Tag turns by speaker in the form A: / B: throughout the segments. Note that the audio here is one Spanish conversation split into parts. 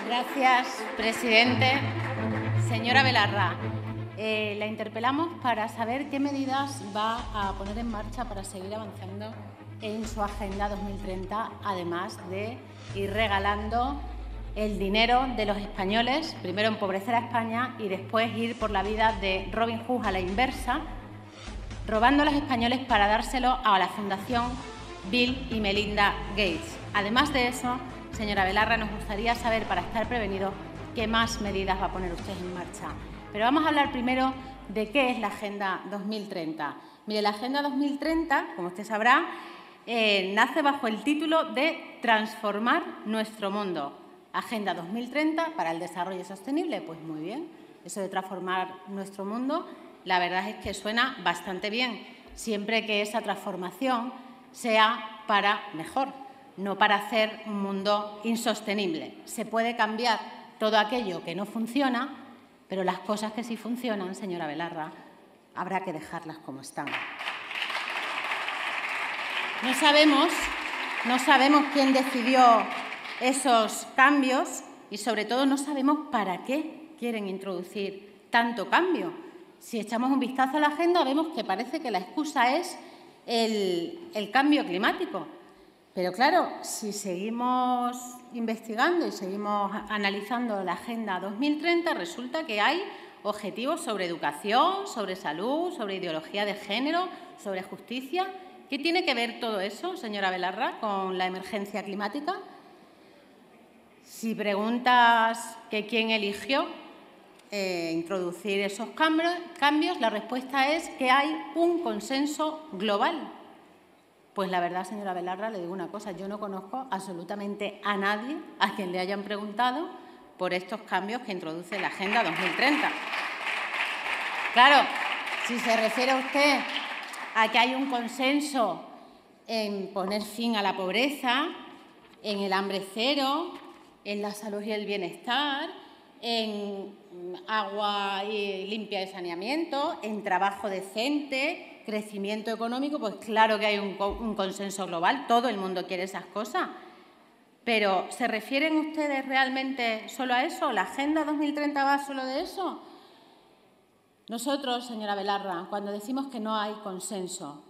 A: Gracias, presidente. Señora Belarra, la interpelamos para saber qué medidas va a poner en marcha para seguir avanzando en su Agenda 2030, además de ir regalando el dinero de los españoles, primero empobrecer a España y después ir por la vida de Robin Hood a la inversa, robando a los españoles para dárselo a la Fundación Bill y Melinda Gates. Además de eso, señora Belarra, nos gustaría saber, para estar prevenidos, qué más medidas va a poner usted en marcha. Pero vamos a hablar primero de qué es la Agenda 2030. Mire, la Agenda 2030, como usted sabrá, nace bajo el título de Transformar nuestro mundo. Agenda 2030 para el desarrollo sostenible. Pues muy bien, eso de transformar nuestro mundo, la verdad es que suena bastante bien, siempre que esa transformación sea para mejor, no para hacer un mundo insostenible. Se puede cambiar todo aquello que no funciona, pero las cosas que sí funcionan, señora Belarra, habrá que dejarlas como están. No sabemos quién decidió esos cambios y, sobre todo, no sabemos para qué quieren introducir tanto cambio. Si echamos un vistazo a la agenda, vemos que parece que la excusa es el cambio climático. Pero, claro, si seguimos investigando y seguimos analizando la Agenda 2030, resulta que hay objetivos sobre educación, sobre salud, sobre ideología de género, sobre justicia. ¿Qué tiene que ver todo eso, señora Belarra, con la emergencia climática? Si preguntas que quién eligió introducir esos cambios, la respuesta es que hay un consenso global. Pues la verdad, señora Belarra, le digo una cosa, yo no conozco absolutamente a nadie a quien le hayan preguntado por estos cambios que introduce la Agenda 2030. Claro, si se refiere usted a que hay un consenso en poner fin a la pobreza, en el hambre cero, en la salud y el bienestar, en agua limpia y saneamiento, en trabajo decente, crecimiento económico, pues claro que hay un consenso global, todo el mundo quiere esas cosas. Pero, ¿se refieren ustedes realmente solo a eso? ¿La Agenda 2030 va solo de eso? Nosotros, señora Belarra, cuando decimos que no hay consenso,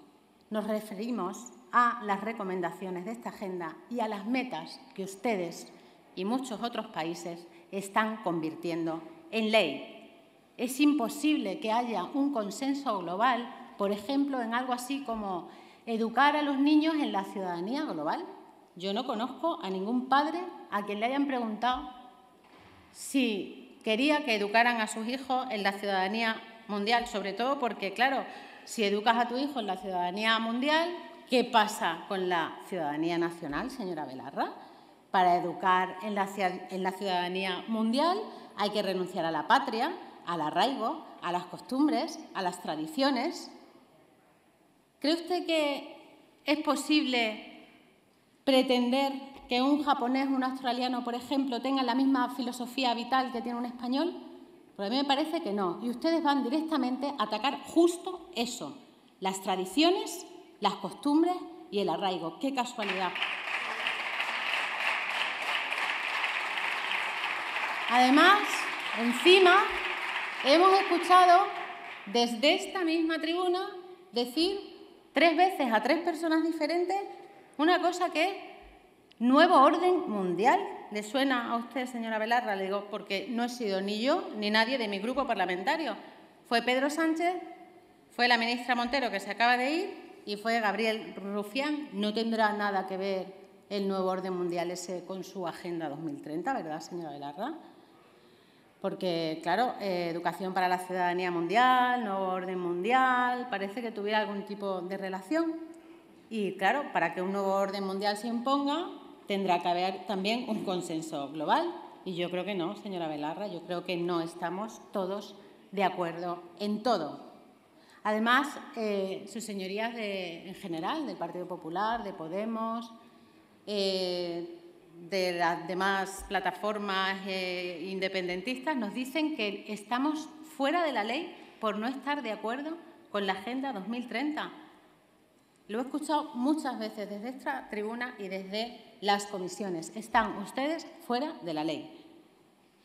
A: nos referimos a las recomendaciones de esta agenda y a las metas que ustedes y muchos otros países están convirtiendo en ley. Es imposible que haya un consenso global, por ejemplo, en algo así como educar a los niños en la ciudadanía global. Yo no conozco a ningún padre a quien le hayan preguntado si quería que educaran a sus hijos en la ciudadanía mundial, sobre todo porque, claro, si educas a tu hijo en la ciudadanía mundial, ¿qué pasa con la ciudadanía nacional, señora Belarra? Para educar en la ciudadanía mundial hay que renunciar a la patria, al arraigo, a las costumbres, a las tradiciones. ¿Cree usted que es posible pretender que un japonés o un australiano, por ejemplo, tengan la misma filosofía vital que tiene un español? Pues a mí me parece que no. Y ustedes van directamente a atacar justo eso, las tradiciones, las costumbres y el arraigo. ¡Qué casualidad! Además, encima, hemos escuchado desde esta misma tribuna decir 3 veces a 3 personas diferentes una cosa que es nuevo orden mundial. ¿Le suena a usted, señora Belarra? Le digo porque no he sido ni yo ni nadie de mi grupo parlamentario. Fue Pedro Sánchez, fue la ministra Montero, que se acaba de ir, y fue Gabriel Rufián. No tendrá nada que ver el nuevo orden mundial ese con su Agenda 2030, ¿verdad, señora Belarra? Porque, claro, educación para la ciudadanía mundial, nuevo orden mundial, parece que tuviera algún tipo de relación. Y, claro, para que un nuevo orden mundial se imponga, tendrá que haber también un consenso global. Y yo creo que no, señora Belarra, yo creo que no estamos todos de acuerdo en todo. Además, sus señorías en general, del Partido Popular, de Podemos, de las demás plataformas independentistas, nos dicen que estamos fuera de la ley por no estar de acuerdo con la Agenda 2030. Lo he escuchado muchas veces desde esta tribuna y desde las comisiones. Están ustedes fuera de la ley.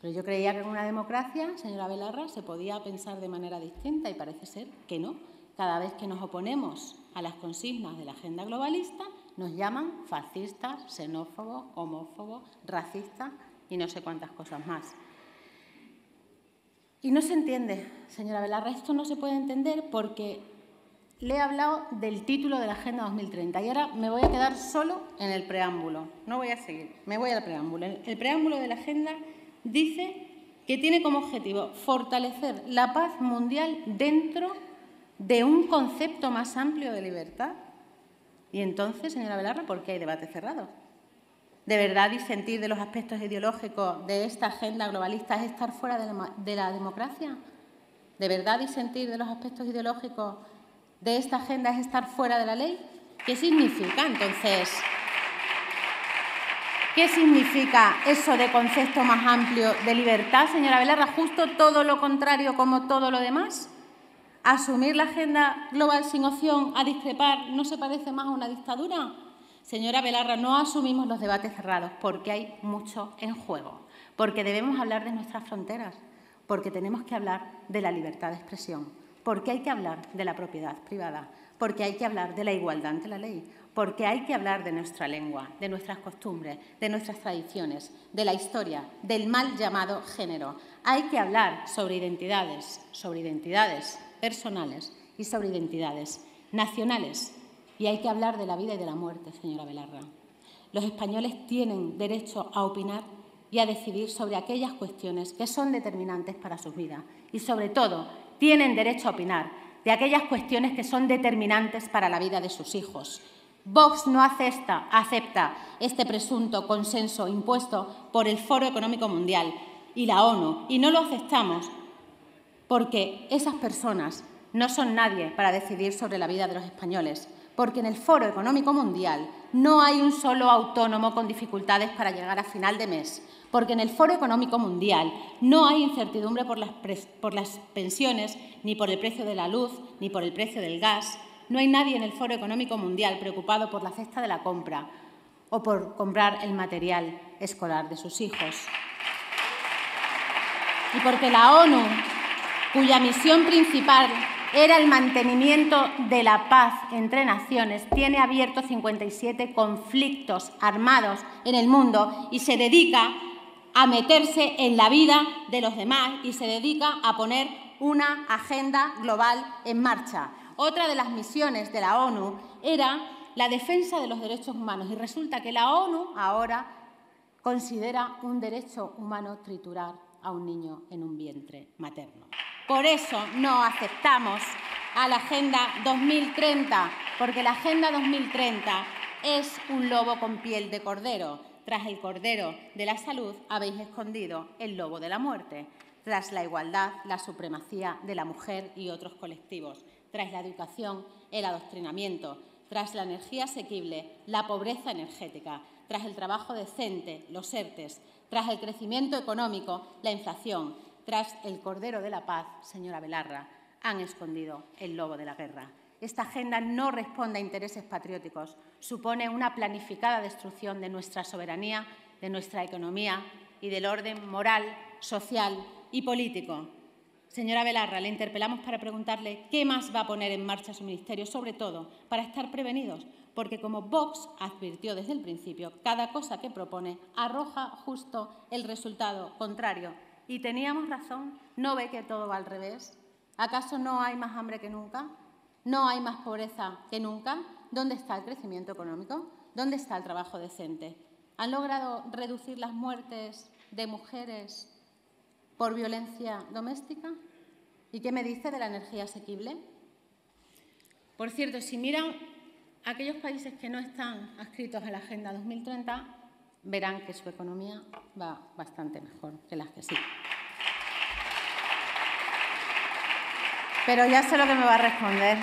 A: Pero yo creía que en una democracia, señora Belarra, se podía pensar de manera distinta y parece ser que no. Cada vez que nos oponemos a las consignas de la agenda globalista, nos llaman fascistas, xenófobos, homófobos, racistas y no sé cuántas cosas más. Y no se entiende, señora Belarra, esto no se puede entender porque le he hablado del título de la Agenda 2030 y ahora me voy a quedar solo en el preámbulo. No voy a seguir, me voy al preámbulo. El preámbulo de la Agenda dice que tiene como objetivo fortalecer la paz mundial dentro de un concepto más amplio de libertad. Y entonces, señora Belarra, ¿por qué hay debate cerrado? ¿De verdad disentir de los aspectos ideológicos de esta agenda globalista es estar fuera de la democracia? ¿De verdad disentir de los aspectos ideológicos de esta agenda es estar fuera de la ley? ¿Qué significa entonces? ¿Qué significa eso de concepto más amplio de libertad, señora Belarra? ¿Justo todo lo contrario como todo lo demás? ¿Asumir la agenda global sin opción a discrepar no se parece más a una dictadura? Señora Belarra, no asumimos los debates cerrados porque hay mucho en juego, porque debemos hablar de nuestras fronteras, porque tenemos que hablar de la libertad de expresión, porque hay que hablar de la propiedad privada, porque hay que hablar de la igualdad ante la ley, porque hay que hablar de nuestra lengua, de nuestras costumbres, de nuestras tradiciones, de la historia, del mal llamado género. Hay que hablar sobre identidades personales y sobre identidades nacionales. Y hay que hablar de la vida y de la muerte, señora Belarra. Los españoles tienen derecho a opinar y a decidir sobre aquellas cuestiones que son determinantes para sus vidas. Y, sobre todo, tienen derecho a opinar de aquellas cuestiones que son determinantes para la vida de sus hijos. Vox no acepta este presunto consenso impuesto por el Foro Económico Mundial y la ONU. Y no lo aceptamos porque esas personas no son nadie para decidir sobre la vida de los españoles. Porque en el Foro Económico Mundial no hay un solo autónomo con dificultades para llegar a final de mes. Porque en el Foro Económico Mundial no hay incertidumbre por las pensiones, ni por el precio de la luz, ni por el precio del gas. No hay nadie en el Foro Económico Mundial preocupado por la cesta de la compra o por comprar el material escolar de sus hijos. Y porque la ONU, cuya misión principal era el mantenimiento de la paz entre naciones, tiene abiertos 57 conflictos armados en el mundo y se dedica a meterse en la vida de los demás y se dedica a poner una agenda global en marcha. Otra de las misiones de la ONU era la defensa de los derechos humanos y resulta que la ONU ahora considera un derecho humano triturar a un niño en un vientre materno. Por eso no aceptamos a la Agenda 2030, porque la Agenda 2030 es un lobo con piel de cordero. Tras el cordero de la salud habéis escondido el lobo de la muerte. Tras la igualdad, la supremacía de la mujer y otros colectivos. Tras la educación, el adoctrinamiento. Tras la energía asequible, la pobreza energética. Tras el trabajo decente, los ERTEs. Tras el crecimiento económico, la inflación. Tras el cordero de la paz, señora Belarra, han escondido el lobo de la guerra. Esta agenda no responde a intereses patrióticos, supone una planificada destrucción de nuestra soberanía, de nuestra economía y del orden moral, social y político. Señora Belarra, le interpelamos para preguntarle qué más va a poner en marcha su ministerio, sobre todo para estar prevenidos, porque como Vox advirtió desde el principio, cada cosa que propone arroja justo el resultado contrario. Y teníamos razón, ¿no ve que todo va al revés? ¿Acaso no hay más hambre que nunca? ¿No hay más pobreza que nunca? ¿Dónde está el crecimiento económico? ¿Dónde está el trabajo decente? ¿Han logrado reducir las muertes de mujeres por violencia doméstica? ¿Y qué me dice de la energía asequible? Por cierto, si miran aquellos países que no están adscritos a la Agenda 2030, verán que su economía va bastante mejor que las que sí. Pero ya sé lo que me va a responder.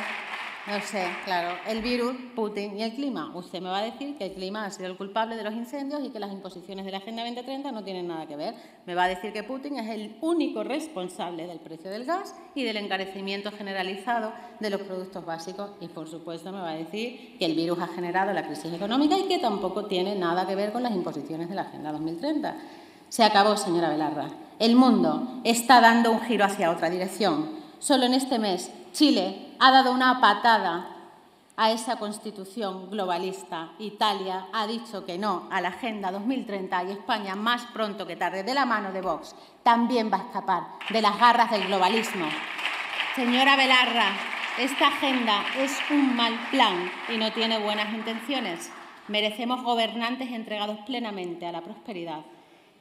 A: No sé, claro, el virus, Putin y el clima. Usted me va a decir que el clima ha sido el culpable de los incendios y que las imposiciones de la Agenda 2030 no tienen nada que ver. Me va a decir que Putin es el único responsable del precio del gas y del encarecimiento generalizado de los productos básicos. Y, por supuesto, me va a decir que el virus ha generado la crisis económica y que tampoco tiene nada que ver con las imposiciones de la Agenda 2030. Se acabó, señora Belarra. El mundo está dando un giro hacia otra dirección. Solo en este mes, Chile ha dado una patada a esa constitución globalista. Italia ha dicho que no a la Agenda 2030 y España, más pronto que tarde, de la mano de Vox, también va a escapar de las garras del globalismo. Señora Belarra, esta agenda es un mal plan y no tiene buenas intenciones. Merecemos gobernantes entregados plenamente a la prosperidad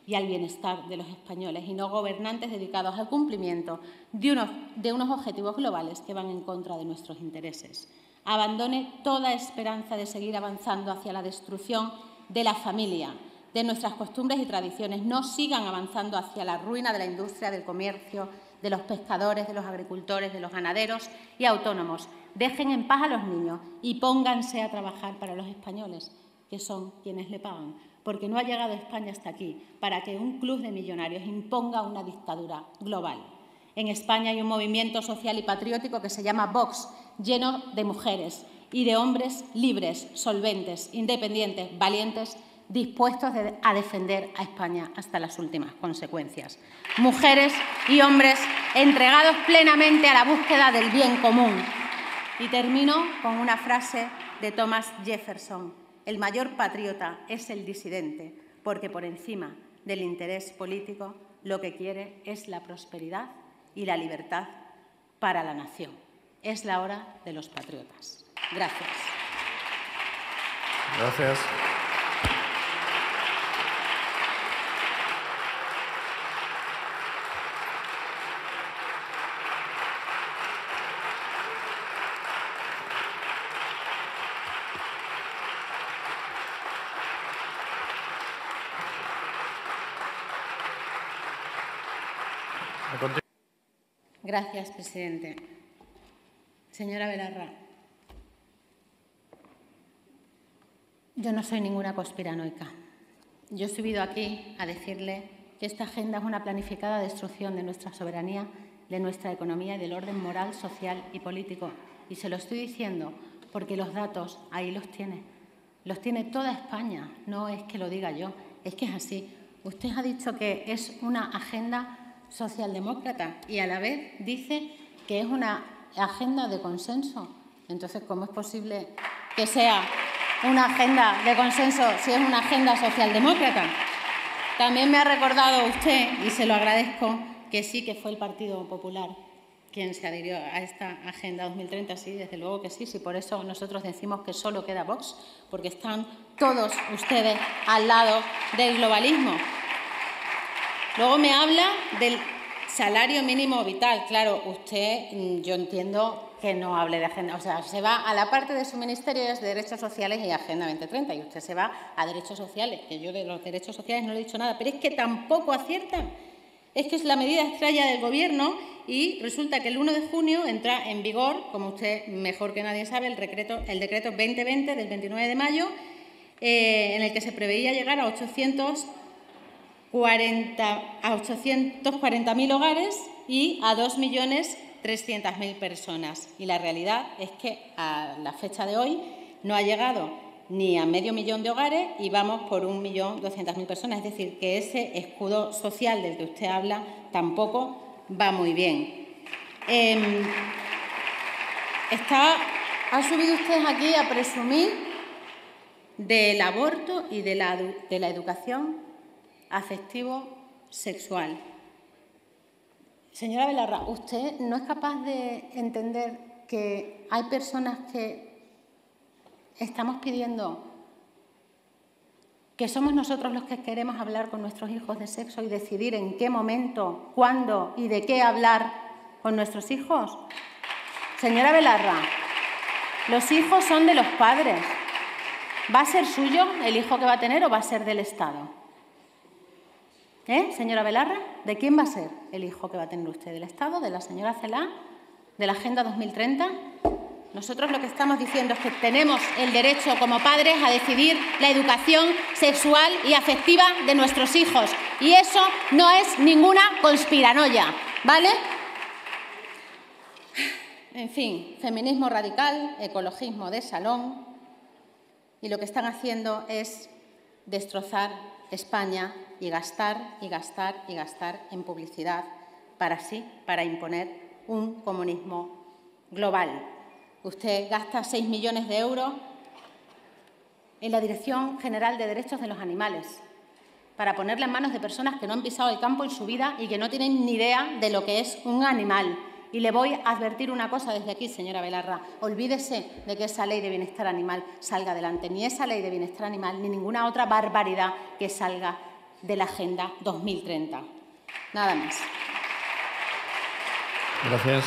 A: y al bienestar de los españoles y no gobernantes dedicados al cumplimiento de unos objetivos globales que van en contra de nuestros intereses. Abandone toda esperanza de seguir avanzando hacia la destrucción de la familia, de nuestras costumbres y tradiciones. No sigan avanzando hacia la ruina de la industria, del comercio, de los pescadores, de los agricultores, de los ganaderos y autónomos. Dejen en paz a los niños y pónganse a trabajar para los españoles, que son quienes le pagan, porque no ha llegado España hasta aquí para que un club de millonarios imponga una dictadura global. En España hay un movimiento social y patriótico que se llama Vox, lleno de mujeres y de hombres libres, solventes, independientes, valientes, dispuestos a defender a España hasta las últimas consecuencias. Mujeres y hombres entregados plenamente a la búsqueda del bien común. Y termino con una frase de Thomas Jefferson: el mayor patriota es el disidente, porque por encima del interés político lo que quiere es la prosperidad y la libertad para la nación. Es la hora de los patriotas. Gracias.
B: Gracias.
A: Gracias, presidente. Señora Belarra, yo no soy ninguna conspiranoica. Yo he subido aquí a decirle que esta agenda es una planificada destrucción de nuestra soberanía, de nuestra economía y del orden moral, social y político. Y se lo estoy diciendo porque los datos ahí los tiene. Los tiene toda España. No es que lo diga yo, es que es así. Usted ha dicho que es una agenda socialdemócrata y a la vez dice que es una agenda de consenso. Entonces, ¿cómo es posible que sea una agenda de consenso si es una agenda socialdemócrata? También me ha recordado usted, y se lo agradezco, que sí que fue el Partido Popular quien se adhirió a esta Agenda 2030. Sí, desde luego que sí, sí, por eso nosotros decimos que solo queda Vox, porque están todos ustedes al lado del globalismo. Luego me habla del salario mínimo vital. Claro, usted, yo entiendo que no hable de agenda, o sea, se va a la parte de su ministerio es de Derechos Sociales y Agenda 2030, y usted se va a Derechos Sociales, que yo de los derechos sociales no le he dicho nada, pero es que tampoco acierta. Es que es la medida estrella del Gobierno y resulta que el 1 de junio entra en vigor, como usted mejor que nadie sabe, el decreto 2020 del 29 de mayo, en el que se preveía llegar a 840.000 hogares y a 2.300.000 personas. Y la realidad es que a la fecha de hoy no ha llegado ni a 500.000 de hogares y vamos por 1.200.000 personas. Es decir, que ese escudo social del que usted habla tampoco va muy bien. Ha subido usted aquí a presumir del aborto y de la educación afectivo-sexual. Señora Belarra, ¿usted no es capaz de entender que hay personas que estamos pidiendo que somos nosotros los que queremos hablar con nuestros hijos de sexo y decidir en qué momento, cuándo y de qué hablar con nuestros hijos? Señora Belarra, los hijos son de los padres. ¿Va a ser suyo el hijo que va a tener o va a ser del Estado? Señora Belarra, ¿de quién va a ser el hijo que va a tener usted? ¿Del Estado? ¿De la señora Celaá? ¿De la Agenda 2030? Nosotros lo que estamos diciendo es que tenemos el derecho como padres a decidir la educación sexual y afectiva de nuestros hijos. Y eso no es ninguna conspiranoia, ¿vale? En fin, feminismo radical, ecologismo de salón, y lo que están haciendo es destrozar España y gastar y gastar y gastar en publicidad para imponer un comunismo global. Usted gasta 6 millones de euros en la Dirección General de Derechos de los Animales para ponerla en manos de personas que no han pisado el campo en su vida y que no tienen ni idea de lo que es un animal. Y le voy a advertir una cosa desde aquí, señora Belarra. Olvídese de que esa ley de bienestar animal salga adelante. Ni esa ley de bienestar animal ni ninguna otra barbaridad que salga de la Agenda 2030. Nada más.
B: Gracias.